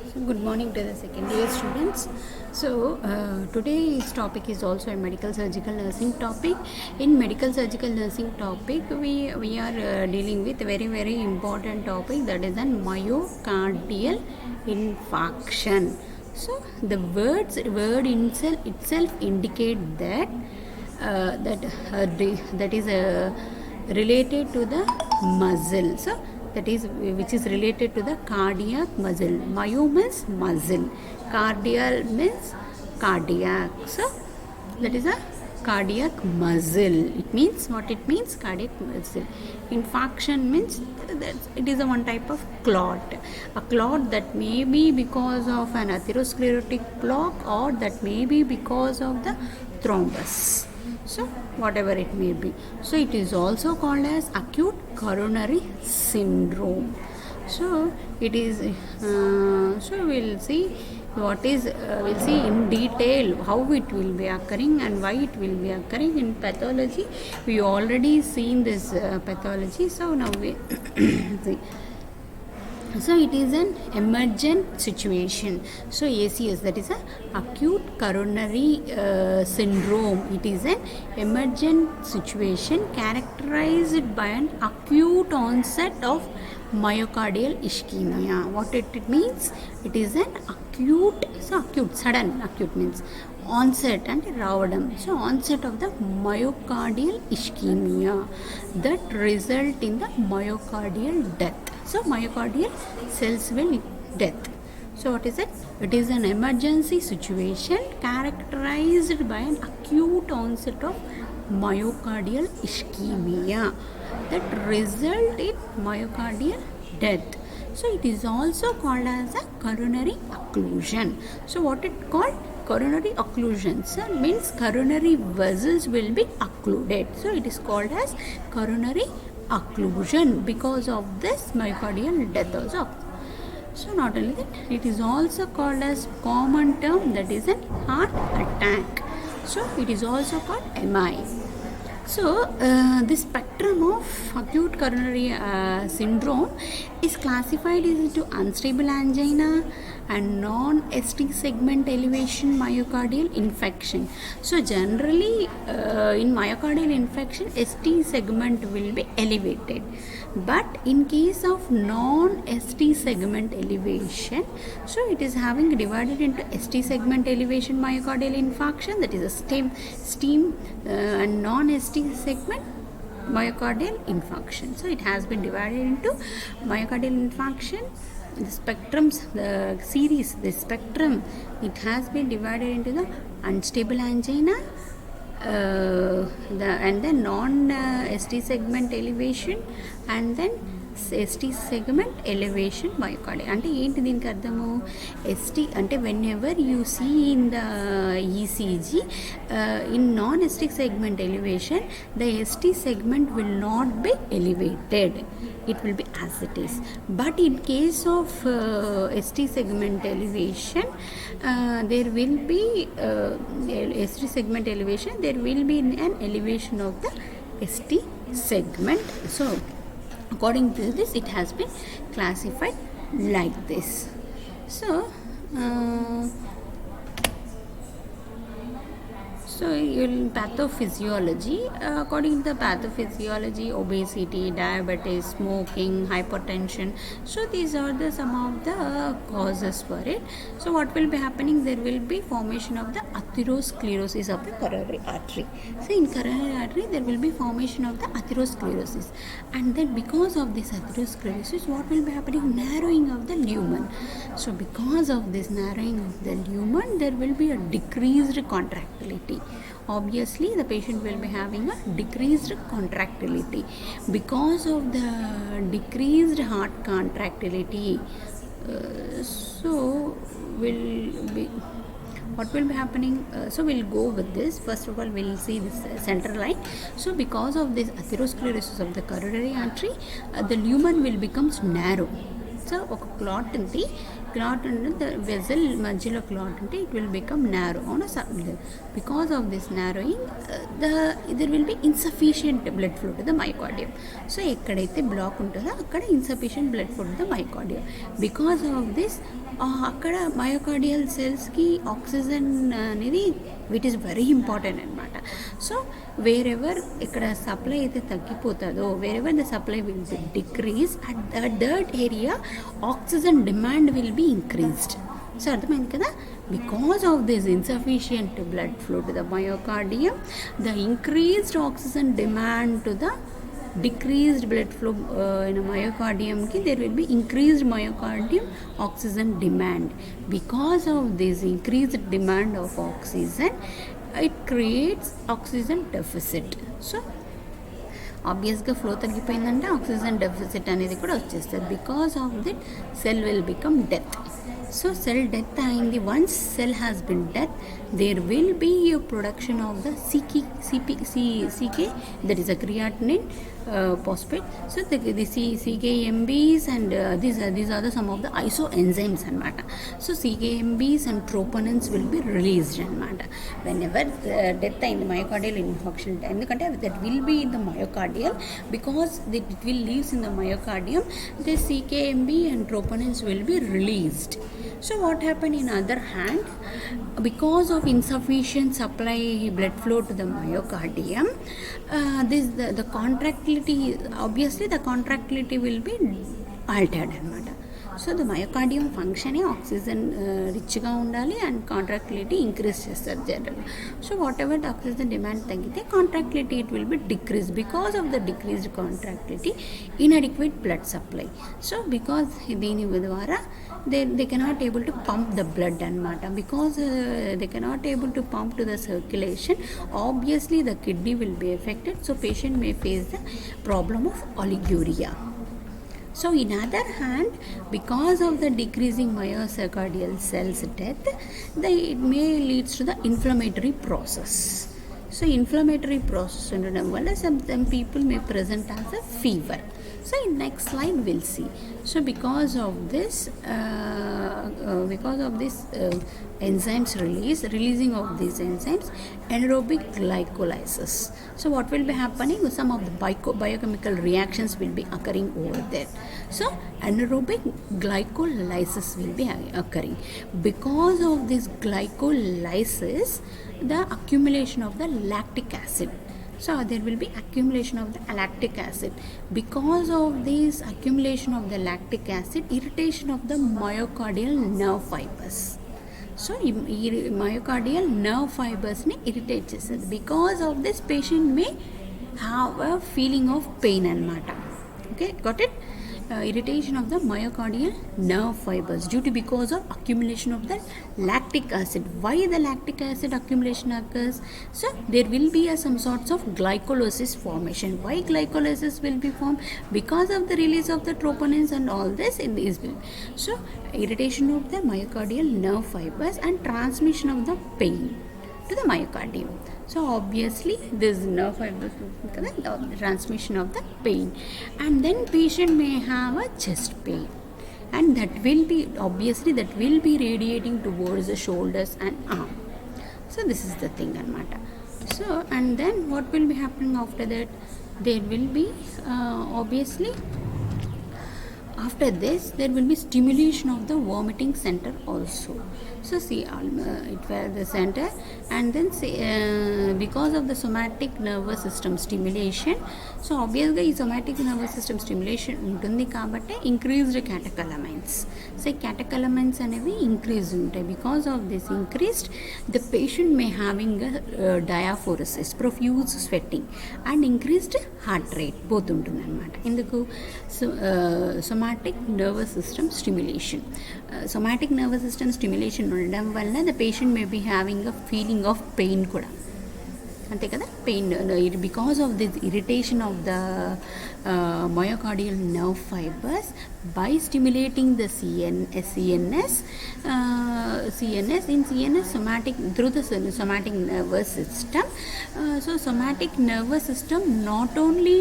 So good morning to the second year students. Today's topic is also a medical surgical nursing topic. In medical surgical nursing topic, we are dealing with a very important topic, that is an myocardial infarction. So the word itself indicate that that is related to the muscle. So that is which is related to the cardiac muscle. Myo means muscle, cardial means cardiac. So that is a cardiac muscle. It means what it means, cardiac muscle. Infarction means that it is a one type of clot, a clot that may be because of an atherosclerotic block, or that may be because of the thrombus. So whatever it may be, so it is also called as acute coronary syndrome. So it is so we'll see what is we'll see in detail how it will be occurring and why it will be occurring. In pathology we already seen this pathology, so now we see. So it is an emergent situation. So ACS, that is a acute coronary syndrome. It is an emergent situation characterized by an acute onset of myocardial ischemia. What it means? It is an acute, so acute, sudden, acute means onset and ravadam. So onset of the myocardial ischemia that result in the myocardial death. So myocardial cells will death. So what is it? It is an emergency situation characterized by an acute onset of myocardial ischemia that result in myocardial death. So it is also called as a coronary occlusion. So what it called? Coronary occlusion. So means coronary vessels will be occluded. So it is called as coronary occlusion because of this myocardial death also. So not only that, it is also called as common term, that is an heart attack. So it is also called MI. So the spectrum of acute coronary syndrome is classified into unstable angina and non-ST segment elevation myocardial infection. So generally in myocardial infection, ST segment will be elevated, but in case of non-ST segment elevation, so it is having divided into ST segment elevation myocardial infarction, that is a STEAM and non-ST segment myocardial infarction. So it has been divided into myocardial infarction. The spectrums, the series, the spectrum, it has been divided into the unstable angina, and then non-ST segment elevation, and then ST segment elevation myocardial. అంటే ఏంటి దీనికి అర్థము? ST అంటే whenever you see in the ECG in non-ST segment elevation, the ST segment will not be elevated, it will be as it is. But in case of ST segment elevation, there will be ST segment elevation, there will be an elevation of the ST segment. So according to this, it has been classified like this. So in pathophysiology, according to the pathophysiology, obesity, diabetes, smoking, hypertension, so these are the some of the causes for it. So what will be happening? There will be formation of the atherosclerosis of the coronary artery. So in coronary artery, there will be formation of the atherosclerosis, and then because of this atherosclerosis, what will be happening? Narrowing of the lumen. So because of this narrowing of the lumen, there will be a decreased contractility. Obviously the patient will be having a decreased contractility. Because of the decreased heart contractility, so will be what will be happening? So we'll go with this. First of all, we'll see this central line. So because of this atherosclerosis of the coronary artery, the lumen will become narrow. So ఒక clot ఉంది, clot అంటే the vessel మధ్యలో clot ఉంటే it will become narrow అవునా. Because of this narrowing there will be insufficient blood flow to the myocardium. So ఎక్కడైతే block ఉంటుందో అక్కడ insufficient blood flow to the myocardium. Because of this అక్కడ myocardial సెల్స్కి oxygen అనేది which is very important అనమాట. So wherever ఇక్కడ supply అయితే తగ్గిపోతుందో, wherever the supply will be decrease, at that area oxygen demand will be increased. So అర్థమైంది కదా. Because of this insufficient blood flow to the myocardium, the increased oxygen demand to the decreased blood flow in a myocardium ki there will be increased myocardium oxygen demand. Because of this increased demand of oxygen, it creates oxygen deficit. So ఆబ్వియస్గా flow తగ్గిపోయిందంటే oxygen deficit అనేది కూడా వచ్చేస్తుంది. Because of that cell will become death. So cell death అయింది. Once cell has been death, there will be a production of the CK, that is a creatinine phosphate. So the CKMBs and these are some of the isoenzymes anamata. So CKMBs and troponins will be released anamata whenever death in the myocardial infarction, endukante that will be in the myocardial, because it will leaves in the myocardium, the CKMB and troponins will be released. So what happened in other hand, because of insufficient supply blood flow to the myocardium, the contractility, obviously the contractility will be altered anamata. So the myocardium ఫంక్షనే oxygen రిచ్గా ఉండాలి and contractility increase చేస్తారు జనరల్గా. So whatever the oxygen demand తగ్గితే contractility it will be decrease. Because of the decreased contractility, inadequate blood supply. So because దీని ద్వారా they cannot able to pump the blood anamata. Because they cannot able to pump to the circulation, obviously the kidney will be affected. So patient may face the problem of oliguria. So in other hand, because of the decreasing myocardial cells death, it may leads to the inflammatory process. So inflammatory process ఉండడం వల్ల some people may present as a fever. So in next slide we'll see. So because of this enzymes releasing of these enzymes, anaerobic glycolysis. So what will be happening? Some of the biochemical reactions will be occurring over there. So anaerobic glycolysis will be occurring. Because of this glycolysis, the accumulation of the lactic acid. So there will be accumulation of the lactic acid. Because of this accumulation of the lactic acid, irritation of the myocardial nerve fibers. So myocardial nerve fibers ni irritate chestadi. Because of this, patient may have a feeling of pain anamata. Okay, got it? Irritation of the myocardial nerve fibers due to because of accumulation of the lactic acid. Why the lactic acid accumulation occurs? So there will be some sorts of glycolysis formation. Why glycolysis will be formed? Because of the release of the troponins and all this in these will. So irritation of the myocardial nerve fibers and transmission of the pain to the myocardium. So obviously this nerve fibers, the transmission of the pain, and then patient may have a chest pain, and that will be obviously that will be radiating towards the shoulders and arm. So this is the thing anamata. So and then what will be happening after that? There will be obviously after this there will be stimulation of the vomiting center also. So see it were the center, and then see, because of the somatic nervous system stimulation, so obviously ఈ somatic nervous system stimulation ఉంటుంది కాబట్టి increased catecholamines. So catecholamines అనేవి increase ఉంటాయి. Because of this increased, the patient may having a diaphoresis, profuse sweating and increased heart rate both ఉంటుంది అనమాట. ఇందుకు somatic nervous system stimulation. Somatic nervous system stimulation ఉండడం వల్ల the patient may be having a feeling of pain కూడా, అంతే కదా. Pain because of this irritation of the myocardial nerve fibers by stimulating the CNS in CNS somatic through the somatic nervous system. So somatic nervous system not only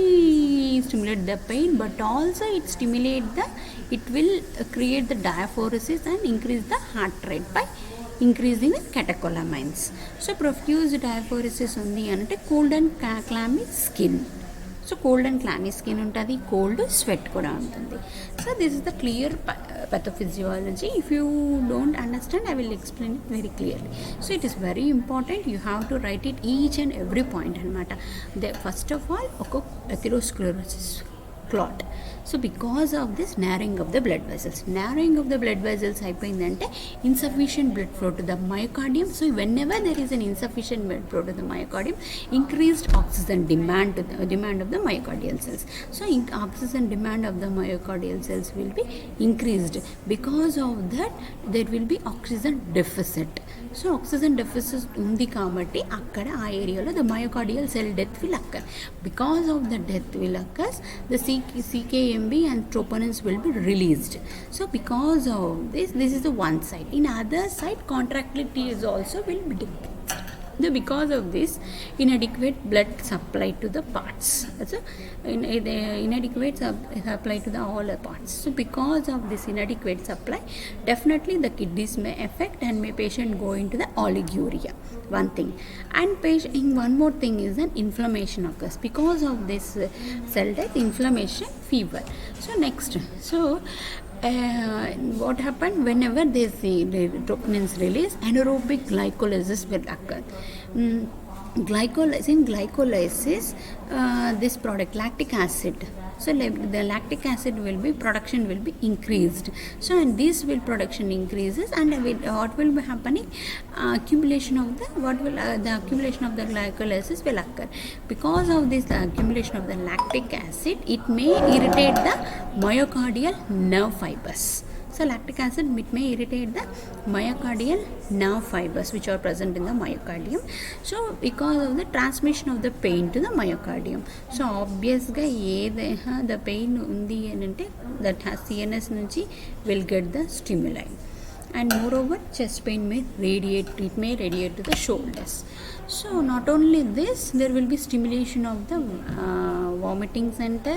stimulate the pain but also it will create the diaphoresis and increase the heart rate by increasing the catecholamines. So profuse diaphoresis undi ante cold and clammy skin. So cold and clammy skin ఉంటుంది, cold sweat కూడా ఉంటుంది. So this is the clear pathophysiology. If you don't understand, I will explain it very clearly. So it is very important, you have to write it each and every point anamata. First of all, atherosclerosis clot. So because of this narrowing of the blood vessels అయిపోయిందంటే insufficient blood flow to the myocardium. So whenever there is an insufficient blood flow to the myocardium, increased oxygen demand of the myocardial cells. So oxygen demand of the myocardial cells will be increased. Because of that, there will be oxygen deficit. So oxygen deficit ఉంది కాబట్టి అక్కడ ఆ ఏరియాలో the myocardial cell death will occur. Because of the death will occur, the CKMB and troponins will be released. So because of this is the one side. In other side, contractility is also will be decreased. Because of this, inadequate blood supply to the parts. So inadequate supply to the all parts. So because of this inadequate supply, definitely the kidneys may affect and may patient go into the oliguria. One thing. And one more thing is an inflammation occurs. Because of this cell death, inflammation, fever. So next, what happened whenever the troponins release, anaerobic glycolysis will occur. In glycolysis, this product lactic acid, so the lactic acid production will be increased. So and this production increases, and what will be happening, accumulation of the glycolysis will occur. Because of this accumulation of the lactic acid, it may irritate the myocardial nerve fibers. So lactic acid may irritate the myocardial nerve fibers which are present in the myocardium. So because of the transmission of the pain to the myocardium. So obviously the pain undi anante that has CNS nunchi will get the stimuli. And moreover, chest pain may radiate to the shoulders. So not only this, there will be stimulation of the vomiting center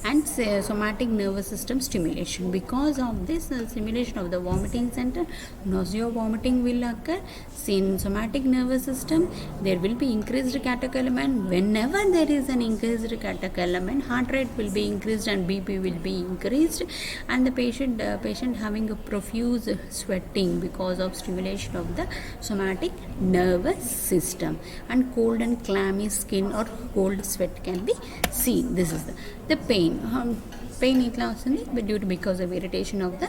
and somatic nervous system stimulation. Because of this stimulation of the vomiting center, nausea, vomiting will occur. In somatic nervous system, there will be increased catecholamine. Whenever there is an increased catecholamine, heart rate will be increased and BP will be increased, and the patient having a profuse sweating because of stimulation of the somatic nervous system. And cold and clammy skin or cold sweat can be seen. This is the pain. Pain itla vasundi because of irritation of the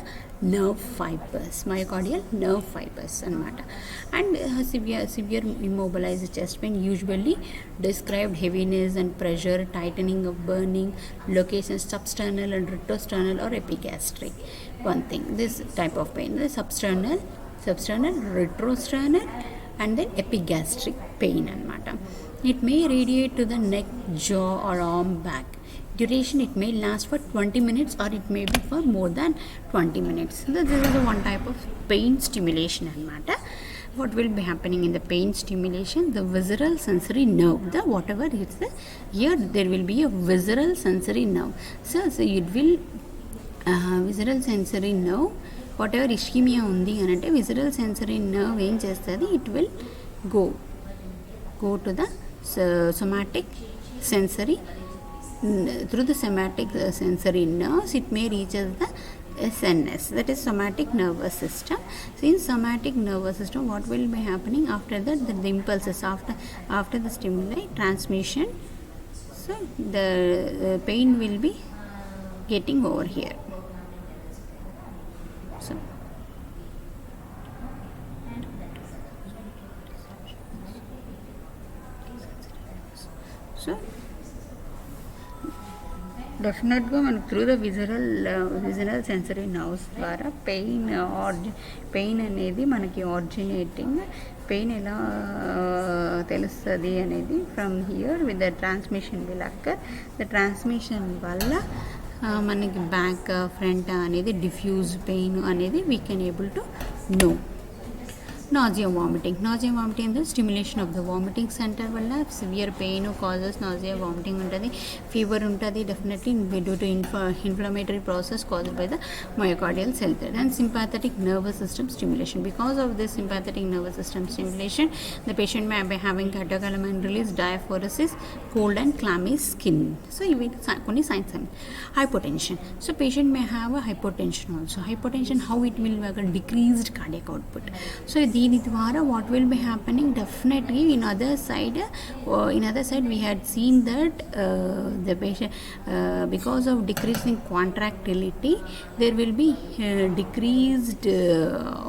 nerve fibers, myocardial nerve fibers anamata. And severe immobilized chest pain, usually described heaviness and pressure, tightening of burning locations, substernal and retrosternal or epigastric. One thing, this type of pain, the substernal, retrosternal and then epigastric pain anamata. It may radiate to the neck, jaw or arm back. Duration, it may last for 20 minutes or it may be for more than 20 minutes. This is the one type of pain stimulation anamata. What will be happening in the pain stimulation? The visceral sensory nerve, whatever is the here, there will be a visceral sensory nerve. So it will visceral sensory nerve, whatever ischemia undi anante visceral sensory nerve em chestadi, it will go to the somatic sensory, through the somatic sensory nerves it may reach as the SNS, that is somatic nervous system. So in somatic nervous system, what will be happening after that, the impulses after the stimuli transmission, so the pain will be getting over here. So డెఫినెట్గా మనకు through the visceral sensory nerves ద్వారా pain అనేది మనకి originating, pain ఎలా తెలుస్తుంది అనేది from here with the transmission will occur. The transmission వల్ల మనకి బ్యాక్ ఫ్రంట్ అనేది డిఫ్యూజ్ పెయిన్ అనేది we can able to know. nausea vomiting అంటే stimulation of the vomiting centre వల్ల severe pain causes nausea vomiting ఉంటుంది, ఫీవర్ ఉంటుంది definitely due to inflammatory process caused by the myocardial cell death. And sympathetic nervous system stimulation, because of this sympathetic nervous system stimulation the patient may by having catecholamine release, diaphoresis, cold and clammy skin. So ఇవి కొన్ని signs and hypotension. So patient may have a hypotension also. Hypotension how it will decreased cardiac output. So దీని ద్వారా what will be happening definitely in other side we had seen that the patient because of decreasing contractility there will be decreased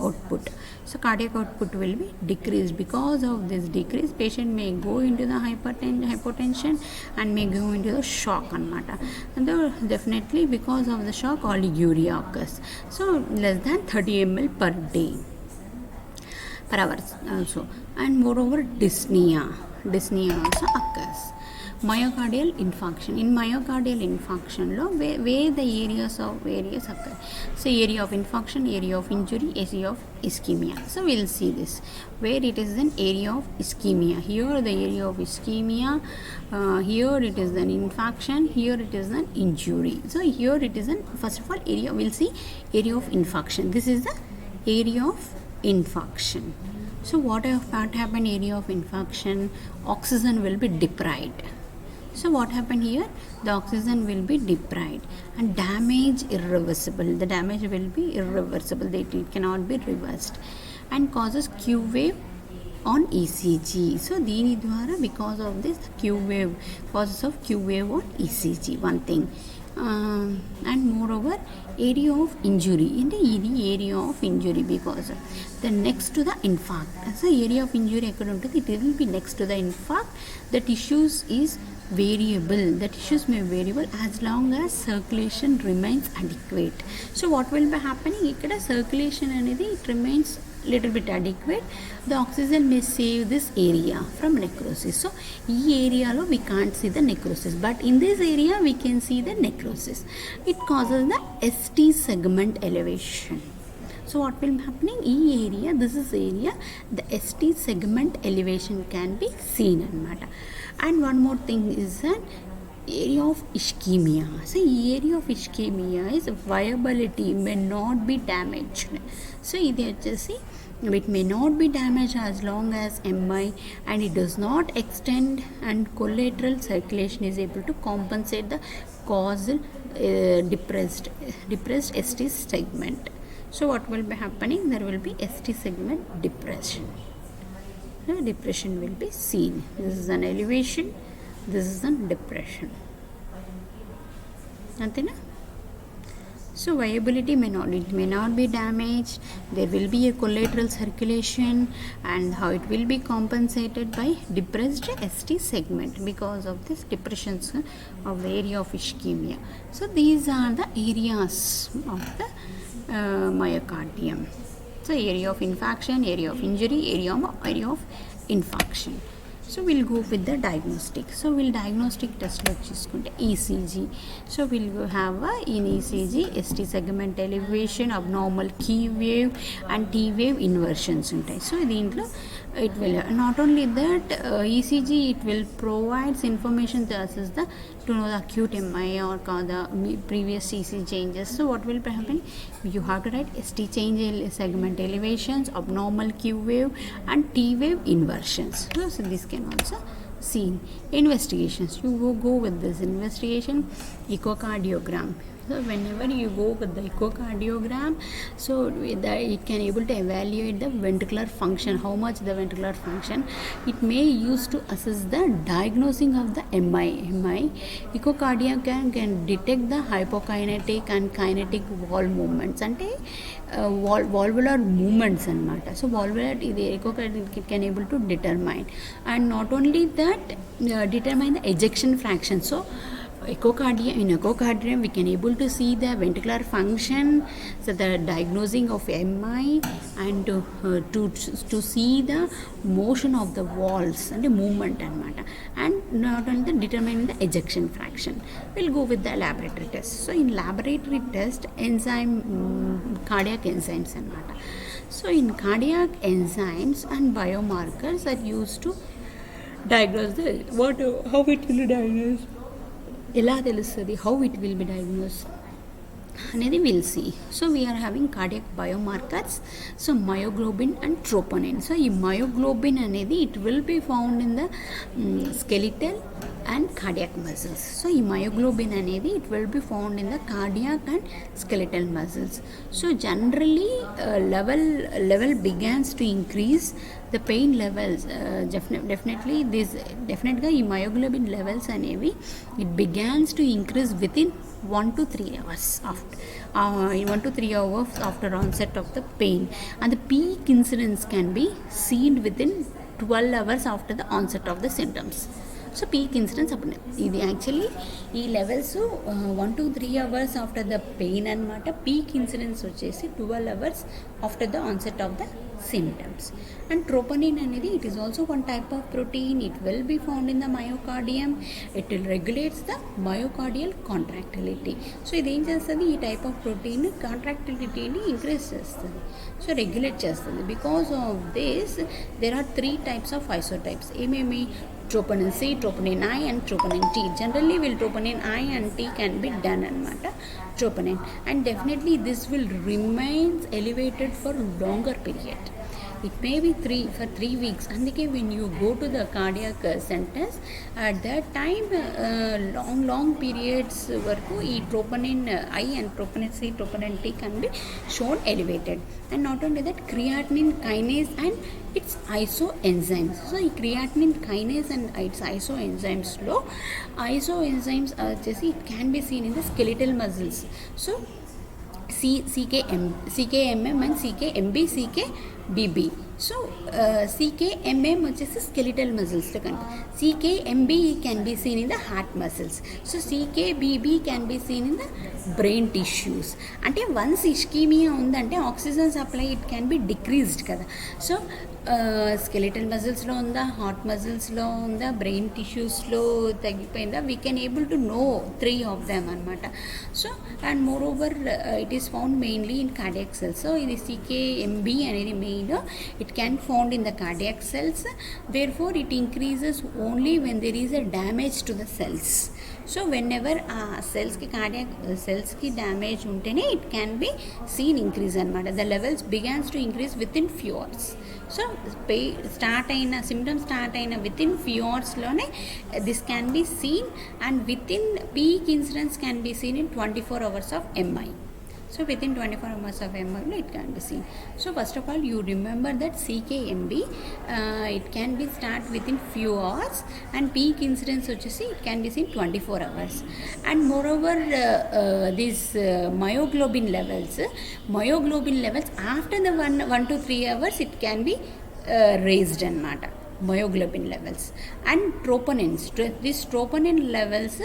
output. So cardiac output will be decreased. Because of this decrease, patient may go into the hypotension and may go into the shock anamata. And definitely because of the shock oliguria occurs. So less than 30 ml per day per hour also. And moreover dyspnea also occurs. Myocardial infarction. In myocardial infarction where the areas occur. So area of infarction, area of injury, area of ischemia. So we'll see this where it is an area of ischemia. Here the area of ischemia, here it is an infarction, here it is an injury. So here it is an, first of all, area, we'll see area of infarction. This is the area of infarction. So what happened area of infarction? Oxygen will be deprived. So what happened here? The oxygen will be deprived and damage irreversible. The damage will be irreversible. It cannot be reversed and causes Q wave on ECG. So దీని ద్వారా because of this Q wave, causes of Q wave on ECG, one thing. And moreover area of injury, in the area of injury because the next to the infarct. So area of injury ekkada untadi, it will be next to the infarct. The tissues is variable, the tissues may variable as long as circulation remains adequate. So what will be happening ikkada, circulation anedi it remains little bit adequate, the oxygen may save this area from necrosis. So ee area lo we can't see the necrosis, but in this area we can see the necrosis. It causes the ST segment elevation. So what will be happening, ee area, this is area, the ST segment elevation can be seen anamata. And one more thing is that area of ischemia. So area of ischemia is viability may not be damaged. So it may not be damaged as long as MI and it does not extend and collateral circulation is able to compensate the causal depressed ST segment. So what will be happening, there will be ST segment depression. Depression will be seen. This is an elevation, this is a depression. Anthena? So viability may not be damaged. There will be a collateral circulation and how it will be compensated by depressed ST segment because of this depressions of the area of ischemia. So these are the areas of the myocardium. So area of infarction, area of injury, area of infarction. So we'll go with the diagnostic. So we'll diagnostic test lo cheskunte ECG. So we'll have in ECG ST segment elevation, abnormal Q wave and T wave inversions untai. So deentlo it will not only that ECG, it will provides information to assess the to know the acute MI or the previous ECG changes. So what will be happening, you have to write ST change segment elevations, abnormal Q wave and T wave inversions. So this can also seen. Investigations, you go with this investigation, echocardiogram. So whenever you go with the echocardiogram, so that it can able to evaluate the ventricular function, how much the ventricular function. It may use to assess the diagnosing of the MI. Echocardiogram can detect the hypokinetic and kinetic valve movements ante valvular movements anamata. So valvular the echocardiogram can able to determine, and not only that determine the ejection fraction. So in echocardiogram we can able to see the ventricular function, so the diagnosing of MI, and to see the motion of the valves and the movement and not only determining the ejection fraction. We'll go with the laboratory test. So in laboratory test, cardiac enzymes so in cardiac enzymes and biomarkers are used to diagnose how it will be diagnosed, ఎలా తెలుస్తుంది, how it will be diagnosed అనేది will see. So we are having cardiac biomarkers, so myoglobin and troponin. So ఈ myoglobin అనేది it will be found in the skeletal and cardiac muscles. So ఈ myoglobin అనేది it will be found in the cardiac and skeletal muscles. So generally level begins to increase the pain levels, definitely ఈ myoglobin levels అనేవి it begins to increase within 1 to 3 hours after onset of the pain, and the peak incidence can be seen within 12 hours after the onset of the symptoms. So peak incidence అప్పుడు ఇది actually ఈ levels 1 to 3 hours after the pain అనమాట. Peak incidence వచ్చేసి 12 hours after the onset of the symptoms. And troponin అనేది it is also one type of protein. It will be found in the myocardium. It will regulates the myocardial contractility. So ఇది ఏం చేస్తుంది, ఈ type of protein కాంట్రాక్టిలిటీని increase చేస్తుంది, so regulate చేస్తుంది. Because of this there are 3 types of isotypes. ఏమేమి, troponin C, troponin I and troponin T. Generally will troponin I and T can be done anamata, troponin, and definitely this will remain elevated for longer period. It may be 3 weeks. అందుకే when you go to the cardiac centers at that time long periods వరకు ఈ troponin I and troponin C, troponin T can be shown elevated. And not only that, creatinine kinase and its isoenzymes. So ఈ creatinine kinase and its isoenzymes వచ్చేసి it can be seen in the skeletal muscles. So CKMM and CKMB, CKBB. So CKMM వచ్చేసి skeletal muscles లో కనుక, CKMB can be seen in the heart muscles. So CKBB can be seen in the brain tissues. అంటే once ischaemia ఉందంటే oxygen supply it can be decreased కదా. So skeletal మజిల్స్లో ఉందా, heart మజిల్స్లో ఉందా, బ్రెయిన్ టిష్యూస్లో తగ్గిపోయిందా, we can able to know 3 of them అనమాట. So and moreover it is found mainly in cardiac cells. So ఇది CKMB అనేది main, it can found in the cardiac cells. Therefore it increases only when there is a damage to the cells. So when ever ఆ సెల్స్కి cardiac సెల్స్కి damage ఉంటేనే it can be seen increase అనమాట. The levels begins to increase within few hours. So symptoms start అయిన within few అవర్స్లోనే this can be seen, and within peak incidence can be seen in 24 hours of MI. So within 24 hours of MI it can be seen. So first of all you remember that CKMB it can be start within few hours, and peak incidence వచ్చేసి it can be seen 24 hours. And moreover these myoglobin levels after the 1 to 3 hours it can be raised అన్నమాట, myoglobin levels. And troponins, this troponin levels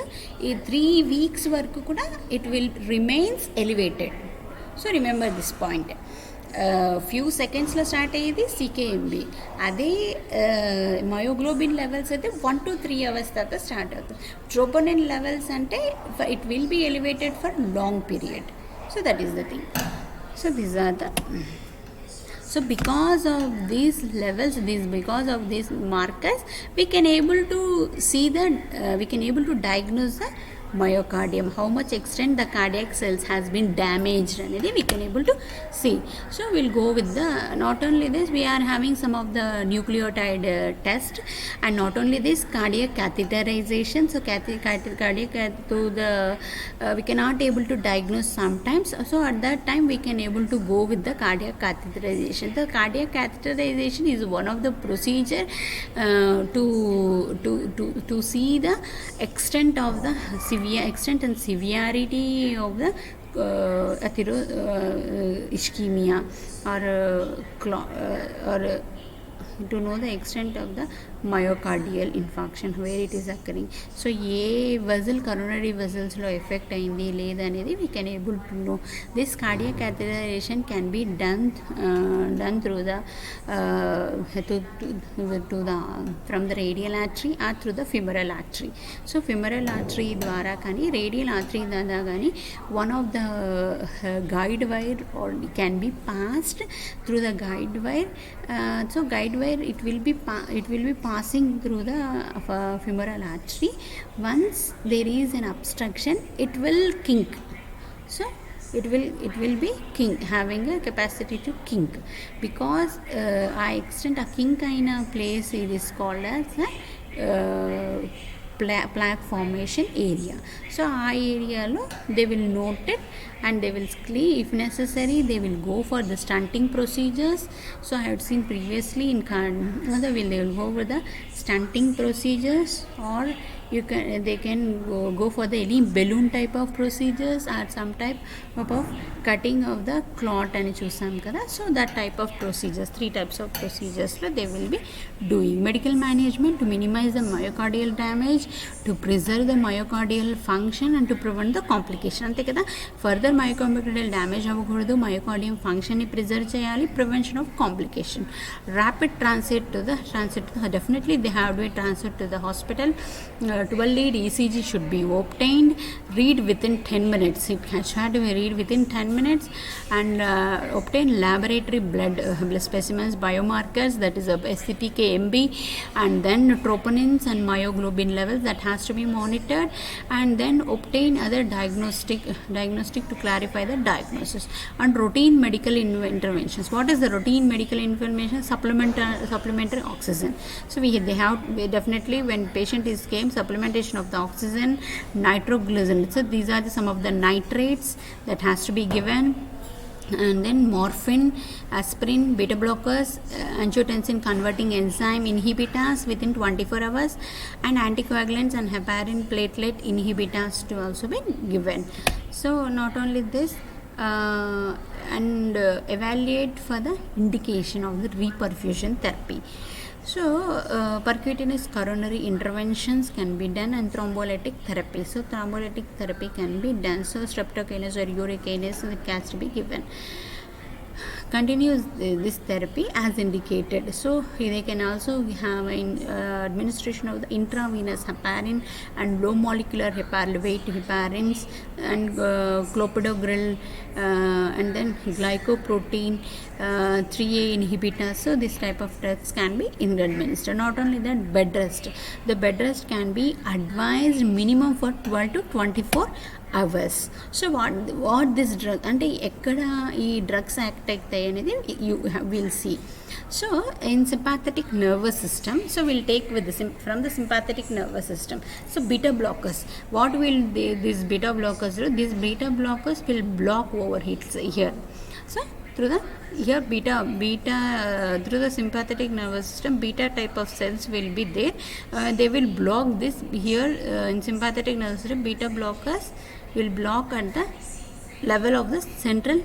ఈ 3 weeks వరకు కూడా it will remains elevated. So remember this point. Few సెకండ్స్లో start అయ్యేది CKMB, అదే myoglobin levels అయితే 1 to 3 hours దాకా start అవుతుంది. ట్రోపోనిన్ లెవెల్స్ అంటే it will be elevated for long period. So that is the thing. So these are the So because of these levels, because of these markers, we can able to see we can able to diagnose the myocardium, how much extent the cardiac cells has been damaged and we can able to see. So we'll go with the, not only this, we are having some of the nucleotide test, and not only this, cardiac catheterization. So cardiac to the we cannot able to diagnose sometimes, so at that time we can able to go with the cardiac catheterization. The cardiac catheterization is one of the procedure to see the extent of the extent and severity of the ischemia or to know the extent of the myocardial infarction where it is occurring. So ఏ vessel coronary వెజల్స్లో affect అయింది లేదనేది we can able to know. This cardiac catheterization can be done through the from the radial artery or through the femoral artery. So femoral artery ద్వారా కానీ radial artery ద్వారా కానీ one of the guide wire or can be passed through the guide wire. So guide wire it will be passing through the femoral artery. Once there is an obstruction, it will kink. So it will be kink, having a capacity to kink, because I extent a kink in a place it is called as a plaque formation area. So ఆ ఏరియాలో they will note it and they will if necessary they will go for the stunting procedures. So I had seen previously in they will go for the stunting procedures, or they can go for the any balloon type of procedures or some type of cutting of the clot అని చూసాం కదా. So that type of procedures, 3 types of procedures they will be doing. Medical management to minimize the myocardial damage, to preserve the myocardial function and to prevent the complication. అంతే కదా, further myocardial damage అవ్వకూడదు, myocardium function ని preserve చేయాలి, prevention of complication. Rapid transit to the definitely they have to be transferred to the hospital. 12 lead ECG should be obtained, read within 10 minutes. It has to be read within 10 minutes and obtain laboratory blood specimens, biomarkers, that is SCTK-MB, and then troponins and myoglobin levels that has to be monitored, and then obtain other diagnostic to clarify the diagnosis. And routine medical interventions. What is the routine medical intervention? Supplementary oxygen. So they have definitely, when patient is came, supplementation of the oxygen, nitroglycerin. So these are some of the nitrates that has to be given, and then morphine, aspirin, beta blockers, angiotensin converting enzyme inhibitors within 24 hours, and anticoagulants and heparin platelet inhibitors to also be given. So not only this, and evaluate for the indication of the reperfusion therapy. So percutaneous coronary interventions can be done, and thrombolytic therapy. So thrombolytic therapy can be done. So streptokinase or uricanase has to be given. Continues this therapy as indicated. So they can also have administration of the intravenous heparin and low molecular weight heparins and clopidogrel, and then glycoprotein 3A inhibitors. So this type of drugs can be administered. Not only that, bed rest. The bed rest can be advised minimum for 12 to 24 hours. So what this drug అంటే ఎక్కడ ఈ drugs act అవుతాయి అనేది you will see. So in sympathetic nervous system, so we'll take with from the sympathetic nervous system. So beta blockers, what will these beta blockers do? These beta blockers will block overheats here. So through the through the sympathetic nervous system, beta type of cells will be there. They will block this here in sympathetic nervous system. Beta blockers will block at the level of the central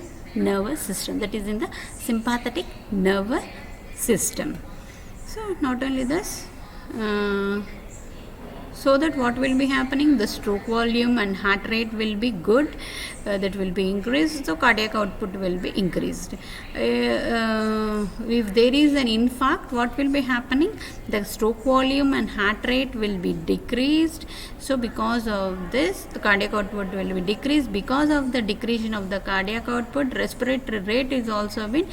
nervous system, that is in the sympathetic nervous system. So not only this, so that what will be happening, the stroke volume and heart rate will be good, that will be increased, so cardiac output will be increased. If there is an infarct, what will be happening, the stroke volume and heart rate will be decreased. So because of this, the cardiac output will be decreased. Because of the decrease of the cardiac output, respiratory rate is also been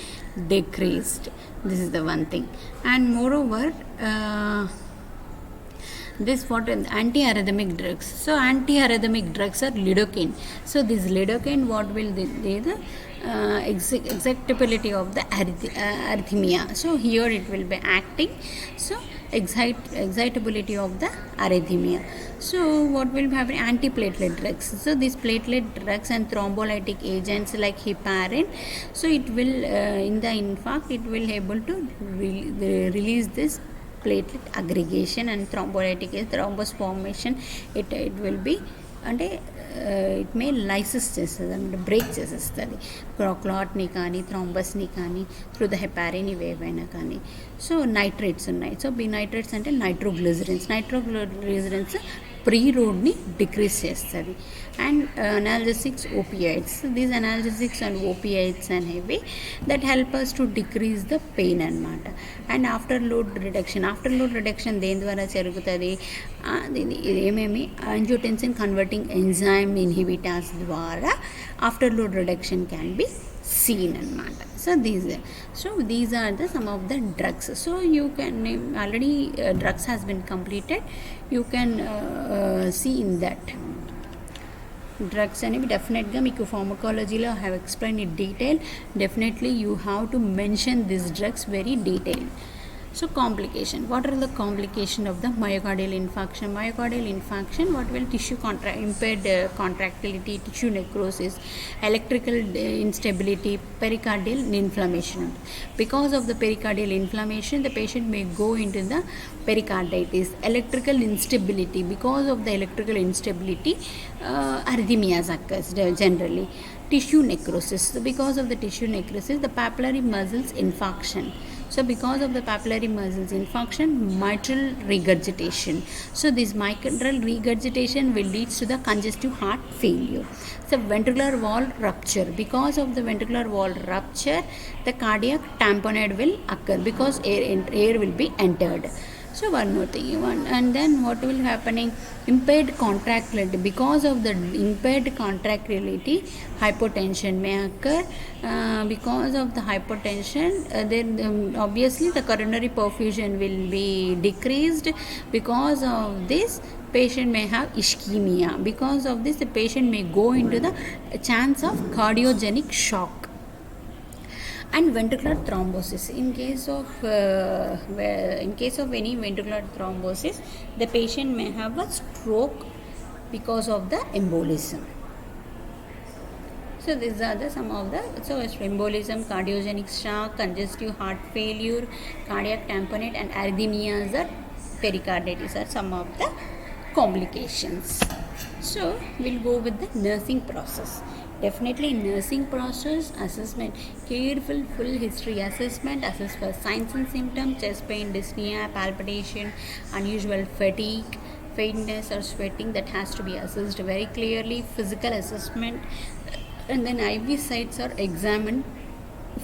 decreased. This is the one thing. And moreover, this what antiarrhythmic drugs. So antiarrhythmic drugs are lidocaine. So this lidocaine, what will the excitability of the arrhythmia. So here it will be acting. So excitability of the arrhythmia. So what will be happening, antiplatelet drugs. So these platelet drugs and thrombolytic agents like heparin, so it will in the infarct it will able to release this platelet aggregation and thrombolytic thrombus formation. It will be అంటే it may lysis చేస్తుంది అంటే break చేసేస్తుంది క్లాట్ని కానీ థ్రాంబస్ని కానీ through the heparin ఇవేవైనా కానీ. So nitrates ఉన్నాయి. So nitrates అంటే నైట్రోగ్లిజరిన్స్ ప్రీ రోడ్ని డిక్రీజ్ చేస్తుంది. And analgesics opioids, these analgesics and opioids అనేవి that help us to decrease the pain అనమాట. అండ్ ఆఫ్టర్ లోడ్ రిడక్షన్ దేని ద్వారా జరుగుతుంది, ఏమేమి యాంజియోటెన్సిన్ కన్వర్టింగ్ ఎంజైమ్ ఇన్హిబిటాస్ ద్వారా afterload reduction can be seen అనమాట. So these are the some of the drugs. So you can already drugs has been completed, you can see in that drugs అనేవి డెఫినెట్గా మీకు ఫార్మకాలజీలో I have explain in detail. Definitely you have to mention this drugs very detail. So complication, what are the complication of the myocardial infarction? Myocardial infarction, what will impaired contractility, tissue necrosis, electrical instability, pericardial inflammation. Because of the pericardial inflammation, the patient may go into the pericarditis. Electrical instability, because of the electrical instability, arrhythmias occurs generally. Tissue necrosis, so because of the tissue necrosis, the papillary muscles infarction. So because of the papillary muscles infarction, mitral regurgitation. So this mitral regurgitation will lead to the congestive heart failure. So ventricular wall rupture, because of the ventricular wall rupture, the cardiac tamponade will occur because air will be entered. So one more thing, and then what will happening, impaired contractility. Because of the impaired contractility, hypotension may occur. Because of the hypotension, then obviously the coronary perfusion will be decreased. Because of this, patient may have ischemia. Because of this, the patient may go into the chance of cardiogenic shock. And ventricular thrombosis, in case of any ventricular thrombosis, the patient may have a stroke because of the embolism. So these are some of the embolism, cardiogenic shock, congestive heart failure, cardiac tamponade, and arrhythmias or pericarditis are some of the complications. So we'll go with the nursing process. Definitely nursing process, assessment, careful full history assessment, assess for signs and symptoms, chest pain, dyspnea, palpitation, unusual fatigue, faintness or sweating, that has to be assessed very clearly. Physical assessment, and then IV sites are examined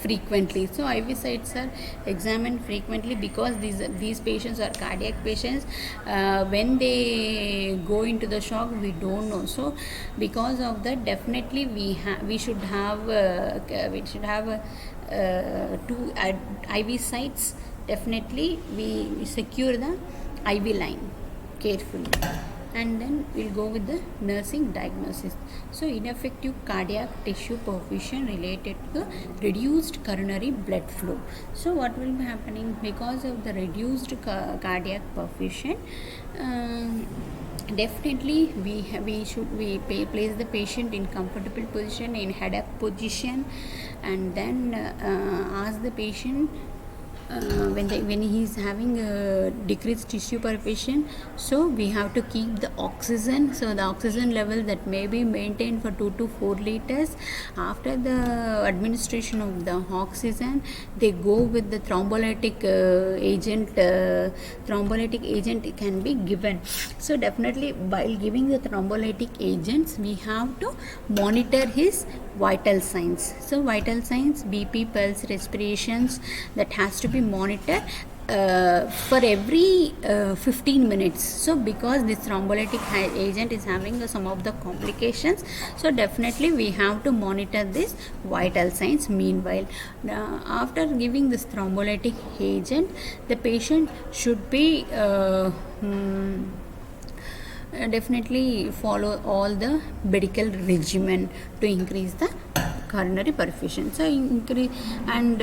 frequently. So IV sites are examined frequently because these patients are cardiac patients. When they go into the shock, we don't know. So because of that, definitely we should have two IV sites. Definitely we secure the IV line carefully. And then we'll go with the nursing diagnosis. So ineffective cardiac tissue perfusion related to the reduced coronary blood flow. So what will be happening, because of the reduced cardiac perfusion, definitely we place the patient in comfortable position, in head-up position, and then ask the patient when he is having decreased tissue perfusion, so we have to keep the oxygen. So the oxygen level that may be maintained for 2 to 4 liters. After the administration of the oxygen, they go with the thrombolytic agent. Thrombolytic agent can be given. So definitely while giving the thrombolytic agents, we have to monitor his vital signs. So vital signs, BP, pulse, respirations, that has to be monitored for every 15 minutes. So because this thrombolytic agent is having some of the complications, so definitely we have to monitor this vital signs. Meanwhile, after giving this thrombolytic agent, the patient should be definitely follow all the medical regimen to increase the coronary perfusion. So increase, and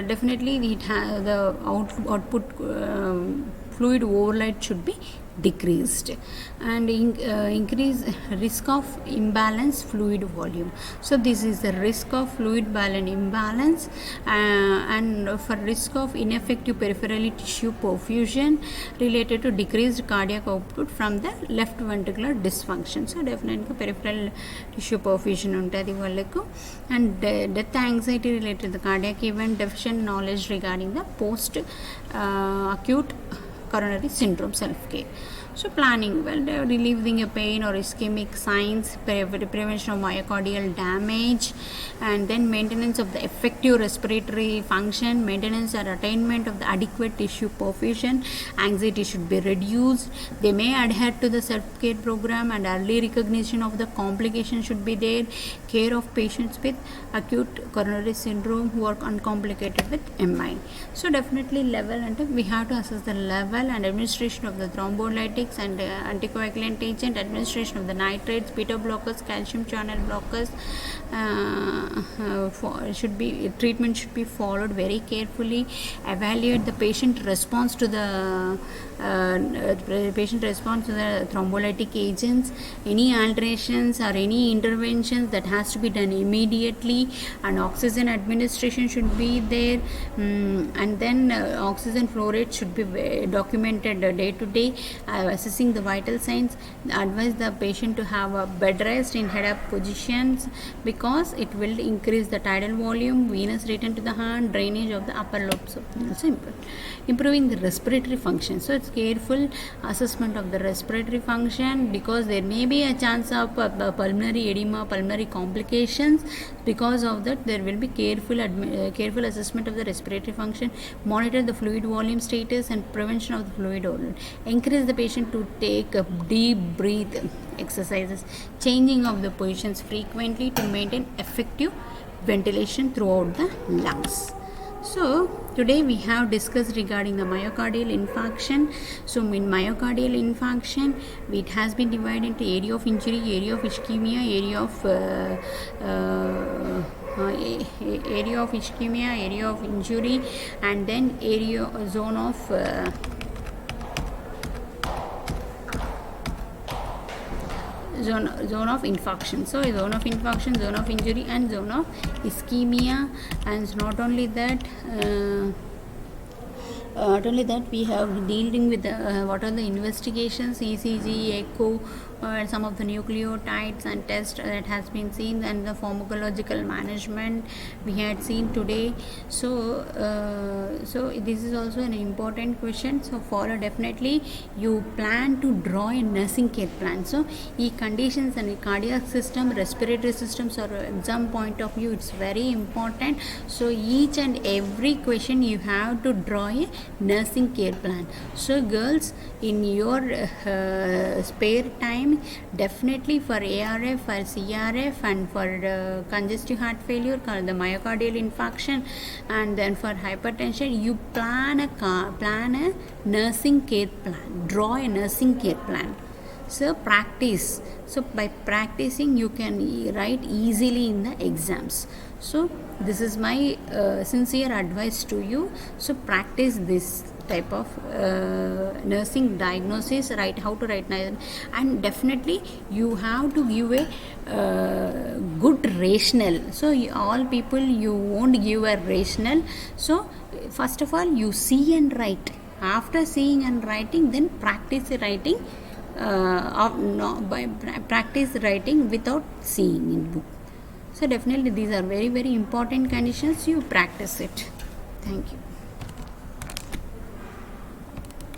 definitely the output fluid overload should be decreased, and increase risk of imbalance fluid volume. So this is the risk of fluid balance imbalance, and for risk of ineffective peripheral tissue perfusion related to decreased cardiac output from the left ventricular dysfunction. So definitely peripheral tissue perfusion ఉంటుంది వాళ్ళకు. And death anxiety related to the cardiac event, deficient knowledge regarding the post acute coronary syndrome self-care. So planning well, relieving a pain or ischemic signs, prevention of myocardial damage, and then maintenance of the effective respiratory function, maintenance or attainment of the adequate tissue perfusion. Anxiety should be reduced. They may adhere to the self-care program, and early recognition of the complications should be there. Care of patients with acute coronary syndrome who are uncomplicated with MI. So definitely level, and we have to assess the level and administration of the thrombolytics and anticoagulant agent, administration of the nitrates, beta blockers, calcium channel blockers. Treatment should be followed very carefully. Evaluate the patient response to the thrombolytic agents. Any alterations or any interventions that has to be done immediately, and oxygen administration should be there. And then oxygen flow rate should be documented day to day. Assessing the vital signs, advise the patient to have a bed rest in head up positions, because it will increase the tidal volume, venous return to the heart, drainage of the upper lobes. Also improving the respiratory function. So it's careful assessment of the respiratory function, because there may be a chance of pulmonary edema, pulmonary complications. Because of that, there will be careful assessment of the respiratory function. Monitor the fluid volume status and prevention of the fluid overload. Encourage the patient to take a deep breath exercises, changing of the positions frequently to maintain effective ventilation throughout the lungs. So today we have discussed regarding the myocardial infarction. So in myocardial infarction, it has been divided into area of injury, area of ischemia, area of ischemia, area of injury, and then zone of infarction. So zone of infarction, zone of injury, and zone of ischemia. And not only that, we have dealing with what are the investigations, ECG, echo, some of the nucleotides and tests that has been seen, and the pharmacological management we had seen today. So this is also an important question. So for definitely you plan to draw a nursing care plan. So e conditions and cardiac system, respiratory systems or exam point of view, it's very important. So each and every question you have to draw a nursing care plan. So girls, in your spare time, definitely for ARF, for CRF, and for congestive heart failure, the myocardial infarction, and then for hypertension, you plan a nursing care plan, draw a nursing care plan. So practice. So by practicing, you can write easily in the exams. So this is my sincere advice to you. So practice this type of nursing diagnosis, how to write, and definitely you have to give a good rationale. So all people, you won't give a rationale. So first of all, you see and write. After seeing and writing, then practice writing. Practice writing without seeing in book. So definitely these are very, very important conditions. You practice it. Thank you.